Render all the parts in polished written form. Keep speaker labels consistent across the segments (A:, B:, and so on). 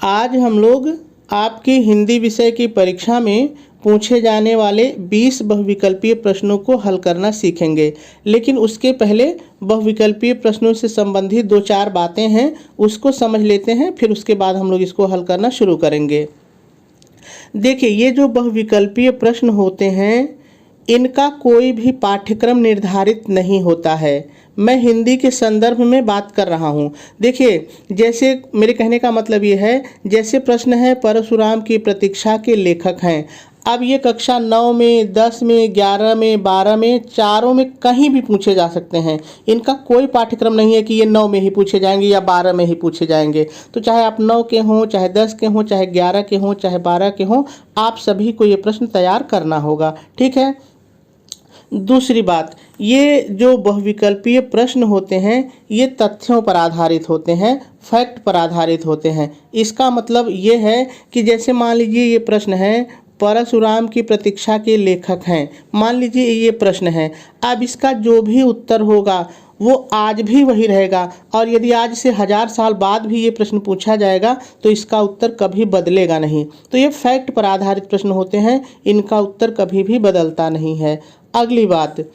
A: आज हम लोग आपकी हिंदी विषय की परीक्षा में पूछे जाने वाले 20 बहुविकल्पीय प्रश्नों को हल करना सीखेंगे। लेकिन उसके पहले बहुविकल्पीय प्रश्नों से संबंधित 2-4 बातें हैं, उसको समझ लेते हैं, फिर उसके बाद हम लोग इसको हल करना शुरू करेंगे। देखिए, ये जो बहुविकल्पीय प्रश्न होते हैं, इनका कोई भी पाठ्यक्रम निर्धारित नहीं होता है। मैं हिंदी के संदर्भ में बात कर रहा हूँ। देखिए, जैसे मेरे कहने का मतलब ये है, जैसे प्रश्न है परशुराम की प्रतीक्षा के लेखक हैं। अब ये कक्षा 9 में, 10 में, 11 में, 12 में, चारों में कहीं भी पूछे जा सकते हैं। इनका कोई पाठ्यक्रम नहीं है कि ये 9 में ही पूछे जाएंगे या 12 में ही पूछे जाएंगे। तो चाहे आप 9 के हों, चाहे 10 के हों, चाहे 11 के हों, चाहे 12 के हों, आप सभी को ये प्रश्न तैयार करना होगा। ठीक है। दूसरी बात, ये जो बहुविकल्पीय प्रश्न होते हैं, ये तथ्यों पर आधारित होते हैं, फैक्ट पर आधारित होते हैं। इसका मतलब ये है कि जैसे मान लीजिए ये प्रश्न है, परशुराम की प्रतीक्षा के लेखक हैं। मान लीजिए ये प्रश्न है, अब इसका जो भी उत्तर होगा वो आज भी वही रहेगा, और यदि आज से 1000 साल बाद भी ये प्रश्न पूछा जाएगा तो इसका उत्तर कभी बदलेगा नहीं। तो ये फैक्ट पर आधारित प्रश्न होते हैं, इनका उत्तर कभी भी बदलता नहीं है। अगली बात,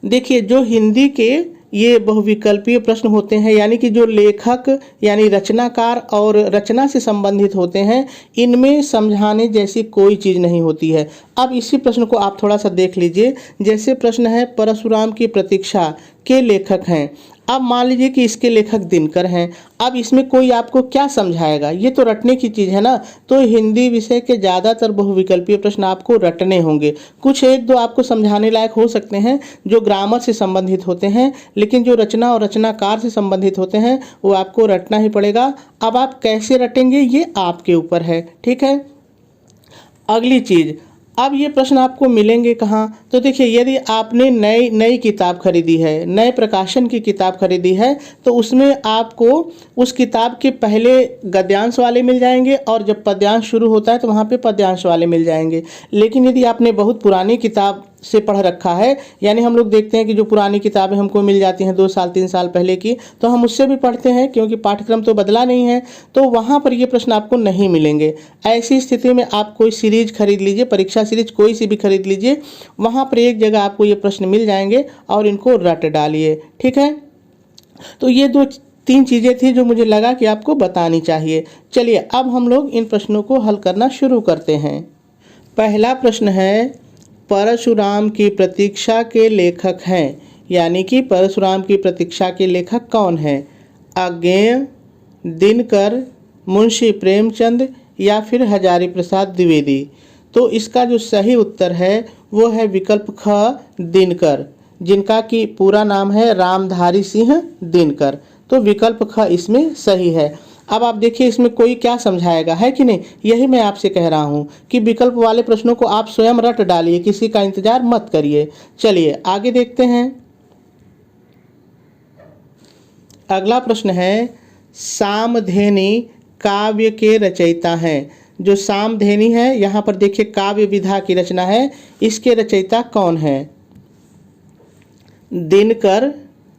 A: देखिए, जो हिंदी के ये बहुविकल्पीय प्रश्न होते हैं, यानी कि जो लेखक यानी रचनाकार और रचना से संबंधित होते हैं, इनमें समझाने जैसी कोई चीज़ नहीं होती है। अब इसी प्रश्न को आप थोड़ा सा देख लीजिए। जैसे प्रश्न है, परशुराम की प्रतीक्षा के लेखक हैं। अब मान लीजिए कि इसके लेखक दिनकर हैं। अब इसमें कोई आपको क्या समझाएगा? ये तो रटने की चीज़ है ना। तो हिंदी विषय के ज़्यादातर बहुविकल्पीय प्रश्न आपको रटने होंगे। कुछ एक दो आपको समझाने लायक हो सकते हैं जो ग्रामर से संबंधित होते हैं, लेकिन जो रचना और रचनाकार से संबंधित होते हैं वो आपको रटना ही पड़ेगा। अब आप कैसे रटेंगे ये आपके ऊपर है। ठीक है। अगली चीज़, अब ये प्रश्न आपको मिलेंगे कहाँ? तो देखिए, यदि आपने नई किताब खरीदी है, नए प्रकाशन की किताब खरीदी है, तो उसमें आपको उस किताब के पहले गद्यांश वाले मिल जाएंगे, और जब पद्यांश शुरू होता है तो वहाँ पे पद्यांश वाले मिल जाएंगे। लेकिन यदि आपने बहुत पुरानी किताब से पढ़ रखा है, यानी हम लोग देखते हैं कि जो पुरानी किताबें हमको मिल जाती हैं 2 साल 3 साल पहले की, तो हम उससे भी पढ़ते हैं क्योंकि पाठ्यक्रम तो बदला नहीं है, तो वहाँ पर ये प्रश्न आपको नहीं मिलेंगे। ऐसी स्थिति में आप कोई सीरीज खरीद लीजिए, परीक्षा सीरीज कोई सी भी खरीद लीजिए, वहाँ पर एक जगह आपको ये प्रश्न मिल जाएंगे और इनको रट डालिए। ठीक है। तो ये 2-3 चीज़ें थी जो मुझे लगा कि आपको बतानी चाहिए। चलिए, अब हम लोग इन प्रश्नों को हल करना शुरू करते हैं। पहला प्रश्न है, परशुराम की प्रतीक्षा के लेखक हैं, यानी कि परशुराम की प्रतीक्षा के लेखक कौन हैं? अज्ञेय, दिनकर, मुंशी प्रेमचंद या फिर हजारी प्रसाद द्विवेदी। तो इसका जो सही उत्तर है वो है विकल्प ख, दिनकर, जिनका कि पूरा नाम है रामधारी सिंह दिनकर। तो विकल्प ख इसमें सही है। अब आप देखिए, इसमें कोई क्या समझाएगा, है कि नहीं? यही मैं आपसे कह रहा हूँ कि विकल्प वाले प्रश्नों को आप स्वयं रट डालिए, किसी का इंतजार मत करिए। चलिए आगे देखते हैं। अगला प्रश्न है, सामधेनी काव्य के रचयिता हैं। जो सामधेनी है, यहाँ पर देखिए काव्य विधा की रचना है, इसके रचयिता कौन है? दिनकर,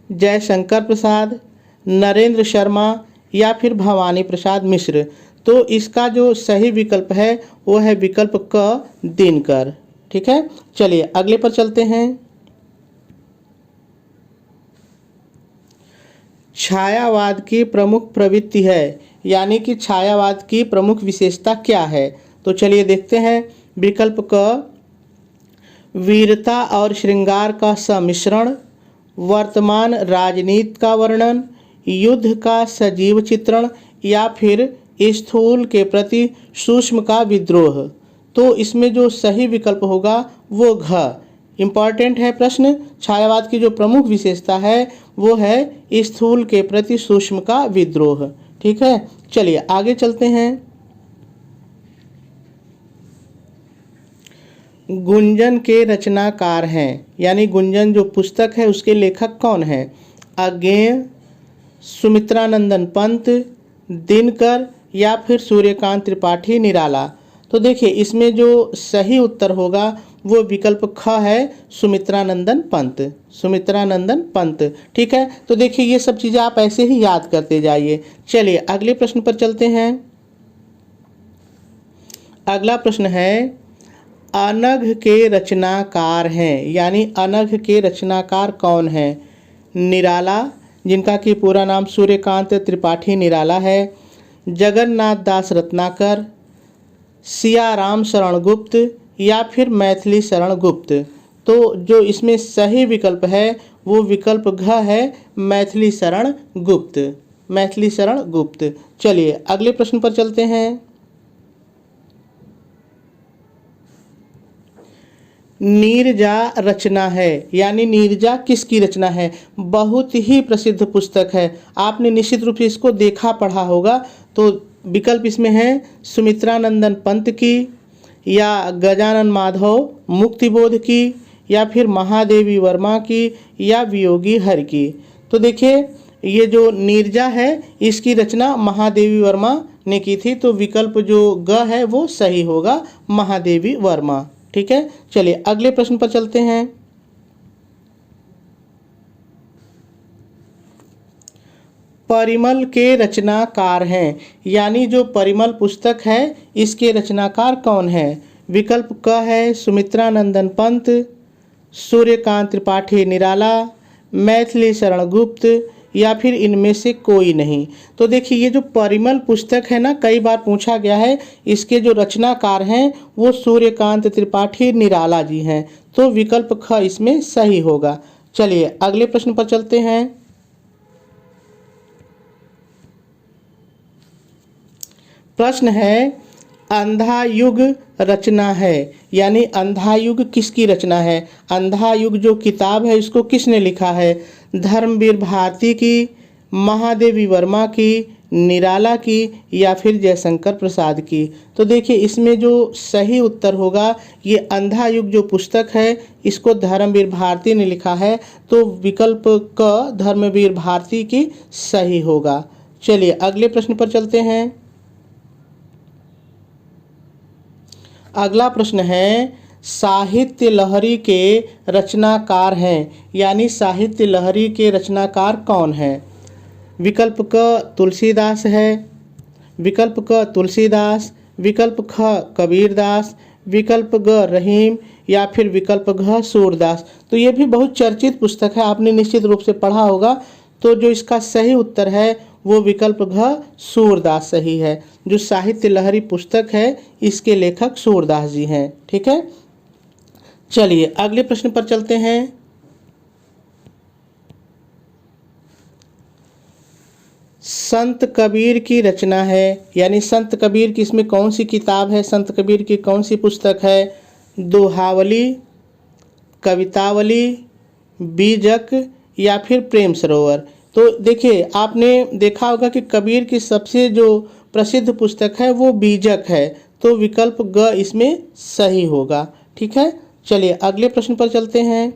A: जयशंकर प्रसाद, नरेंद्र शर्मा या फिर भवानी प्रसाद मिश्र। तो इसका जो सही विकल्प है वो है विकल्प क, दिनकर। ठीक है। चलिए अगले पर चलते हैं। छायावाद की प्रमुख प्रवृत्ति है, यानी कि छायावाद की प्रमुख विशेषता क्या है? तो चलिए देखते हैं। विकल्प क, वीरता और श्रृंगार का सम्मिश्रण, वर्तमान राजनीति का वर्णन, युद्ध का सजीव चित्रण या फिर स्थूल के प्रति सूक्ष्म का विद्रोह। तो इसमें जो सही विकल्प होगा वो घ। इम्पॉर्टेंट है प्रश्न। छायावाद की जो प्रमुख विशेषता है वो है स्थूल के प्रति सूक्ष्म का विद्रोह। ठीक है। चलिए आगे चलते हैं। गुंजन के रचनाकार हैं, यानी गुंजन जो पुस्तक है उसके लेखक कौन हैं? अज्ञेय, सुमित्रानंदन पंत, दिनकर या फिर सूर्यकांत त्रिपाठी निराला। तो देखिए, इसमें जो सही उत्तर होगा वो विकल्प ख है, सुमित्रानंदन पंत। सुमित्रानंदन पंत। ठीक है। तो देखिए, ये सब चीज़ें आप ऐसे ही याद करते जाइए। चलिए अगले प्रश्न पर चलते हैं। अगला प्रश्न है, अनघ के रचनाकार हैं, यानी अनघ के रचनाकार कौन हैं? निराला, जिनका कि पूरा नाम सूर्यकांत त्रिपाठी निराला है, जगन्नाथ दास रत्नाकर, सियाराम शरण गुप्त या फिर मैथिली शरण गुप्त। तो जो इसमें सही विकल्प है वो विकल्प घ है, मैथिली शरण गुप्त, मैथिली शरण गुप्त। चलिए अगले प्रश्न पर चलते हैं। नीरजा रचना है, यानी नीरजा किसकी रचना है? बहुत ही प्रसिद्ध पुस्तक है, आपने निश्चित रूप से इसको देखा पढ़ा होगा। तो विकल्प इसमें है सुमित्रानंदन पंत की, या गजानन माधव मुक्तिबोध की, या फिर महादेवी वर्मा की, या वियोगी हर की। तो देखिए ये जो नीरजा है इसकी रचना महादेवी वर्मा ने की थी, तो विकल्प जो ग है वो सही होगा, महादेवी वर्मा। ठीक है, चलिए अगले प्रश्न पर चलते हैं। परिमल के रचनाकार हैं, यानी जो परिमल पुस्तक है इसके रचनाकार कौन है? विकल्प क है सुमित्रानंदन पंत, सूर्यकांत त्रिपाठी निराला, मैथिली शरण गुप्त, या फिर इनमें से कोई नहीं। तो देखिए ये जो परिमल पुस्तक है ना, कई बार पूछा गया है, इसके जो रचनाकार हैं वो सूर्यकांत त्रिपाठी निराला जी हैं, तो विकल्प ख इसमें सही होगा। चलिए अगले प्रश्न पर चलते हैं। प्रश्न है, अंधा युग रचना है, यानी अंधा युग किसकी रचना है? अंधा युग जो किताब है इसको किसने लिखा है? धर्मवीर भारती की, महादेवी वर्मा की, निराला की, या फिर जयशंकर प्रसाद की। तो देखिए इसमें जो सही उत्तर होगा, ये अंधा युग जो पुस्तक है इसको धर्मवीर भारती ने लिखा है, तो विकल्प क धर्मवीर भारती की सही होगा। चलिए अगले प्रश्न पर चलते हैं। अगला प्रश्न है, साहित्य लहरी के रचनाकार हैं, यानी साहित्य लहरी के रचनाकार कौन हैं? विकल्प क तुलसीदास है, विकल्प क तुलसीदास, विकल्प ख कबीरदास, विकल्प ग रहीम, या फिर विकल्प घ सूरदास। तो ये भी बहुत चर्चित पुस्तक है, आपने निश्चित रूप से पढ़ा होगा। तो जो इसका सही उत्तर है वो विकल्प घ सूरदास सही है। जो साहित्य लहरी पुस्तक है इसके लेखक सूरदास जी हैं। ठीक है, चलिए अगले प्रश्न पर चलते हैं। संत कबीर की रचना है, यानी संत कबीर की इसमें कौन सी किताब है? संत कबीर की कौन सी पुस्तक है? दोहावली, कवितावली, बीजक, या फिर प्रेम सरोवर। तो देखिए आपने देखा होगा कि कबीर की सबसे जो प्रसिद्ध पुस्तक है वो बीजक है, तो विकल्प ग इसमें सही होगा। ठीक है, चलिए अगले प्रश्न पर चलते हैं।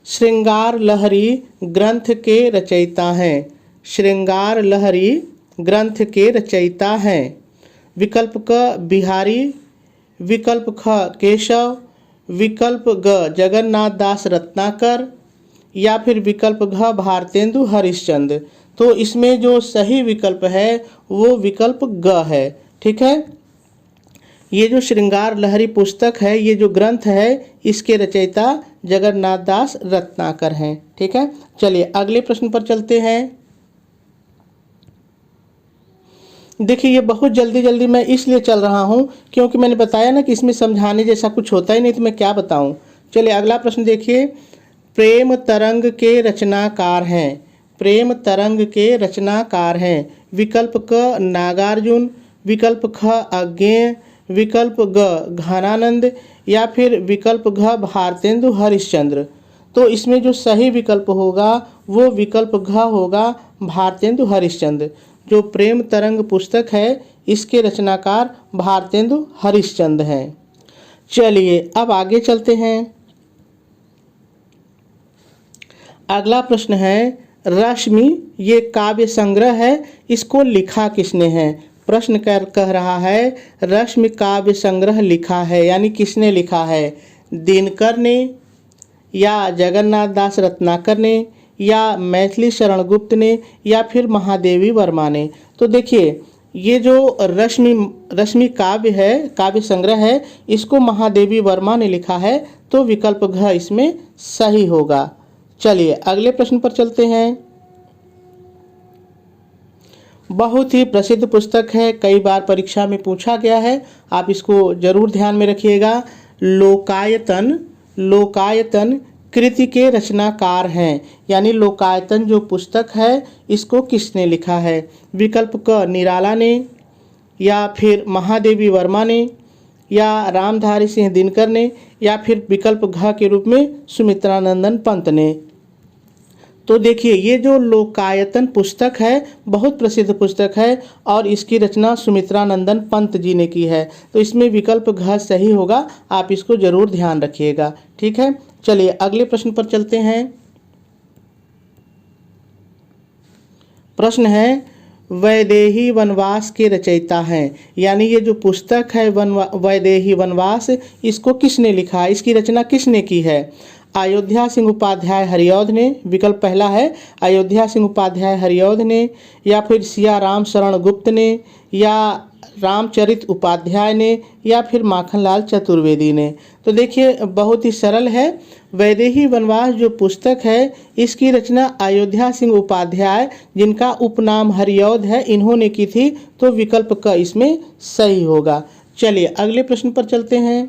A: श्रृंगार लहरी ग्रंथ के रचयिता हैं, श्रृंगार लहरी ग्रंथ के रचयिता हैं। विकल्प क बिहारी, विकल्प ख केशव, विकल्प ग जगन्नाथ दास रत्नाकर, या फिर विकल्प घ भारतेंदु हरिश्चंद्र। तो इसमें जो सही विकल्प है वो विकल्प ग है। ठीक है, ये जो श्रृंगार लहरी पुस्तक है, ये जो ग्रंथ है इसके रचयिता जगन्नाथ दास रत्नाकर हैं। ठीक है, चलिए अगले प्रश्न पर चलते हैं। देखिए ये बहुत जल्दी जल्दी मैं इसलिए चल रहा हूँ क्योंकि मैंने बताया ना कि इसमें समझाने जैसा कुछ होता ही नहीं, तो मैं क्या बताऊँ। चलिए अगला प्रश्न देखिए, प्रेम तरंग के रचनाकार हैं, प्रेम तरंग के रचनाकार हैं। विकल्प क नागार्जुन, विकल्प ख अज्ञेय, विकल्प ग घनानंद, या फिर विकल्प घ भारतेंदु हरिश्चंद्र। तो इसमें जो सही विकल्प होगा वो विकल्प घ होगा, भारतेंदु हरिश्चंद्र। जो प्रेम तरंग पुस्तक है इसके रचनाकार भारतेंदु हरिश्चंद्र हैं। चलिए अब आगे चलते हैं। अगला प्रश्न है, रश्मि ये काव्य संग्रह है, इसको लिखा किसने है? प्रश्न कह रहा है रश्मि काव्य संग्रह लिखा है, यानी किसने लिखा है? दिनकर ने, या जगन्नाथ दास रत्नाकर ने, या मैथिली शरण गुप्त ने, या फिर महादेवी वर्मा ने। तो देखिए ये जो रश्मि रश्मि काव्य है, काव्य संग्रह है, इसको महादेवी वर्मा ने लिखा है, तो विकल्प घ इसमें सही होगा। चलिए अगले प्रश्न पर चलते हैं। बहुत ही प्रसिद्ध पुस्तक है, कई बार परीक्षा में पूछा गया है, आप इसको जरूर ध्यान में रखिएगा। लोकायतन, लोकायतन कृति के रचनाकार हैं, यानी लोकायतन जो पुस्तक है इसको किसने लिखा है? विकल्प क निराला ने, या फिर महादेवी वर्मा ने, या रामधारी सिंह दिनकर ने, या फिर विकल्प घ के रूप में सुमित्रानंदन पंत ने। तो देखिए ये जो लोकायतन पुस्तक है बहुत प्रसिद्ध पुस्तक है और इसकी रचना सुमित्रानंदन पंत जी ने की है, तो इसमें विकल्प घ सही होगा, आप इसको जरूर ध्यान रखिएगा। ठीक है, चलिए अगले प्रश्न पर चलते हैं। प्रश्न है वैदेही वनवास के रचयिता हैं, यानी ये जो पुस्तक है वैदेही वनवास, इसको किसने लिखा है, इसकी रचना किसने की है? अयोध्या सिंह उपाध्याय हरिऔध ने, विकल्प पहला है अयोध्या सिंह उपाध्याय हरिऔध ने, या फिर सिया राम शरण गुप्त ने, या रामचरित उपाध्याय ने, या फिर माखनलाल चतुर्वेदी ने। तो देखिए बहुत ही सरल है, वैदेही वनवास जो पुस्तक है इसकी रचना अयोध्या सिंह उपाध्याय, जिनका उपनाम हरिऔध है, इन्होंने की थी, तो विकल्प क इसमें सही होगा। चलिए अगले प्रश्न पर चलते हैं।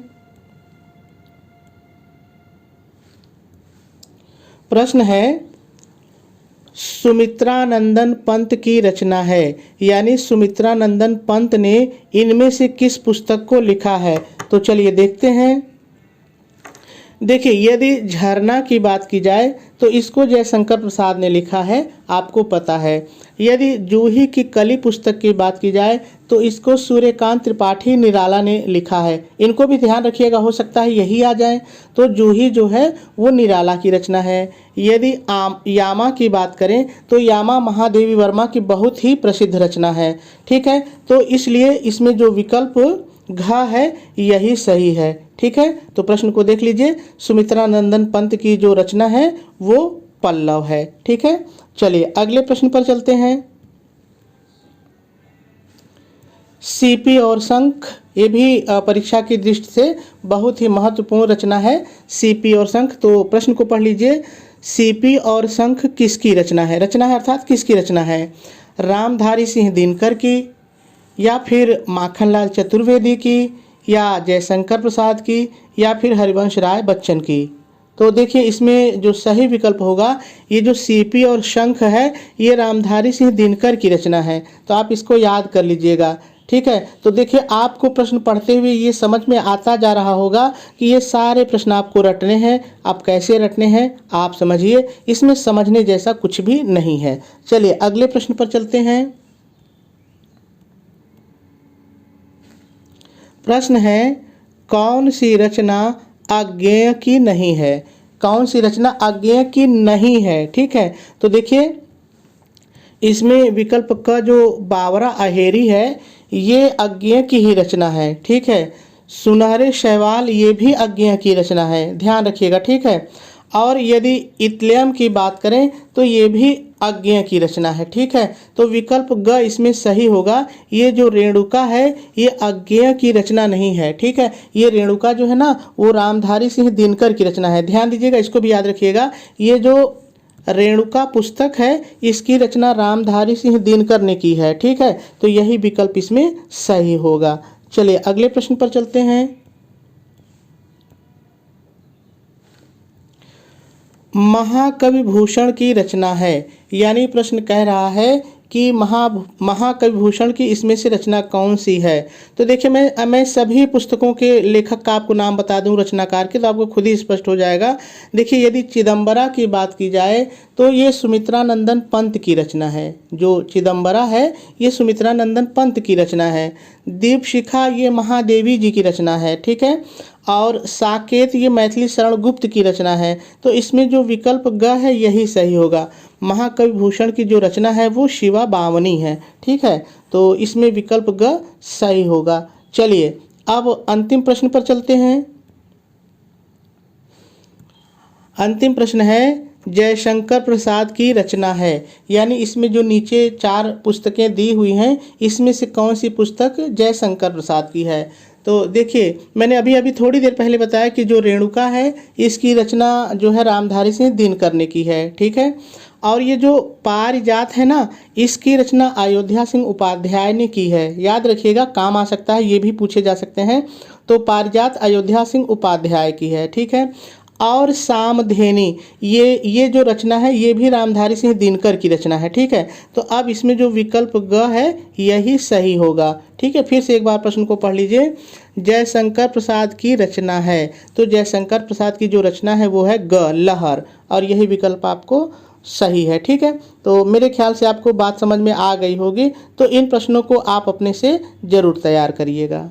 A: प्रश्न है सुमित्रानंदन पंत की रचना है, यानी सुमित्रानंदन पंत ने इनमें से किस पुस्तक को लिखा है? तो चलिए देखते हैं। देखिए यदि झरना की बात की जाए तो इसको जयशंकर प्रसाद ने लिखा है, आपको पता है। यदि जूही की कली पुस्तक की बात की जाए तो इसको सूर्यकांत त्रिपाठी निराला ने लिखा है, इनको भी ध्यान रखिएगा, हो सकता है यही आ जाए। तो जूही जो है वो निराला की रचना है। यदि यामा की बात करें तो यामा महादेवी वर्मा की बहुत ही प्रसिद्ध रचना है। ठीक है, तो इसलिए इसमें जो विकल्प घ है यही सही है। ठीक है, तो प्रश्न को देख लीजिए, सुमित्रानंदन पंत की जो रचना है वो पल्लव है। ठीक है, चलिए अगले प्रश्न पर चलते हैं। सीपी और शंख, ये भी परीक्षा की दृष्टि से बहुत ही महत्वपूर्ण रचना है, सीपी और शंख। तो प्रश्न को पढ़ लीजिए, सीपी और शंख किसकी रचना है? रचना है अर्थात किसकी रचना है? रामधारी सिंह दिनकर की, या फिर माखनलाल चतुर्वेदी की, या जयशंकर प्रसाद की, या फिर हरिवंश राय बच्चन की। तो देखिए इसमें जो सही विकल्प होगा, ये जो सीपी और शंख है ये रामधारी सिंह दिनकर की रचना है, तो आप इसको याद कर लीजिएगा। ठीक है, तो देखिए आपको प्रश्न पढ़ते हुए ये समझ में आता जा रहा होगा कि ये सारे प्रश्न आपको रटने हैं। आप कैसे रटने हैं आप समझिए, इसमें समझने जैसा कुछ भी नहीं है। चलिए अगले प्रश्न पर चलते हैं। प्रश्न है कौन सी रचना अज्ञेय की नहीं है? कौन सी रचना अज्ञेय की नहीं है? ठीक है, तो देखिए इसमें विकल्प का जो बावरा अहेरी है ये अज्ञेय की ही रचना है। ठीक है, सुनहरे शैवाल ये भी अज्ञेय की रचना है, ध्यान रखिएगा। ठीक है, और यदि इत्लयम की बात करें तो ये भी अज्ञेय की रचना है। ठीक है, तो विकल्प ग इसमें सही होगा। ये जो रेणुका है ये अज्ञेय की रचना नहीं है। ठीक है, ये रेणुका जो है ना वो रामधारी सिंह दिनकर की रचना है, ध्यान दीजिएगा, इसको भी याद रखिएगा। ये जो रेणुका पुस्तक है इसकी रचना रामधारी सिंह दिनकर ने की है। ठीक है, तो यही विकल्प इसमें सही होगा। चलिए अगले प्रश्न पर चलते हैं। महाकवि भूषण की रचना है, यानी प्रश्न कह रहा है कि महाकवि भूषण की इसमें से रचना कौन सी है? तो देखिए मैं सभी पुस्तकों के लेखक का आपको नाम बता दूं, रचनाकार के, तो आपको खुद ही स्पष्ट हो जाएगा। देखिए यदि चिदम्बरा की बात की जाए तो ये सुमित्रानंदन पंत की रचना है। जो चिदम्बरा है ये सुमित्रानंदन पंत की रचना है। दीपशिखा ये महादेवी जी की रचना है। ठीक है, और साकेत ये मैथिली शरण गुप्त की रचना है। तो इसमें जो विकल्प ग है यही सही होगा। महाकवि भूषण की जो रचना है वो शिवा बावनी है। ठीक है, तो इसमें विकल्प ग सही होगा। चलिए अब अंतिम प्रश्न पर चलते हैं। अंतिम प्रश्न है जयशंकर प्रसाद की रचना है। यानी इसमें जो नीचे 4 पुस्तकें दी हुई हैं, इसमें से कौन सी पुस्तक जयशंकर प्रसाद की है। तो देखिए, मैंने अभी अभी थोड़ी देर पहले बताया कि जो रेणुका है, इसकी रचना जो है रामधारी सिंह दिनकर ने की है। ठीक है। और ये जो पारिजात है ना, इसकी रचना अयोध्या सिंह उपाध्याय ने की है। याद रखिएगा, काम आ सकता है, ये भी पूछे जा सकते हैं। तो पारिजात अयोध्या सिंह उपाध्याय की है। ठीक है। और सामधेनी, ये जो रचना है, ये भी रामधारी सिंह दिनकर की रचना है। ठीक है। तो अब इसमें जो विकल्प ग है, यही सही होगा। ठीक है। फिर से एक बार प्रश्न को पढ़ लीजिए। जयशंकर प्रसाद की रचना है, तो जयशंकर प्रसाद की जो रचना है वो है ग, लहर, और यही विकल्प आपको सही है। ठीक है। तो मेरे ख्याल से आपको बात समझ में आ गई होगी। तो इन प्रश्नों को आप अपने से ज़रूर तैयार करिएगा।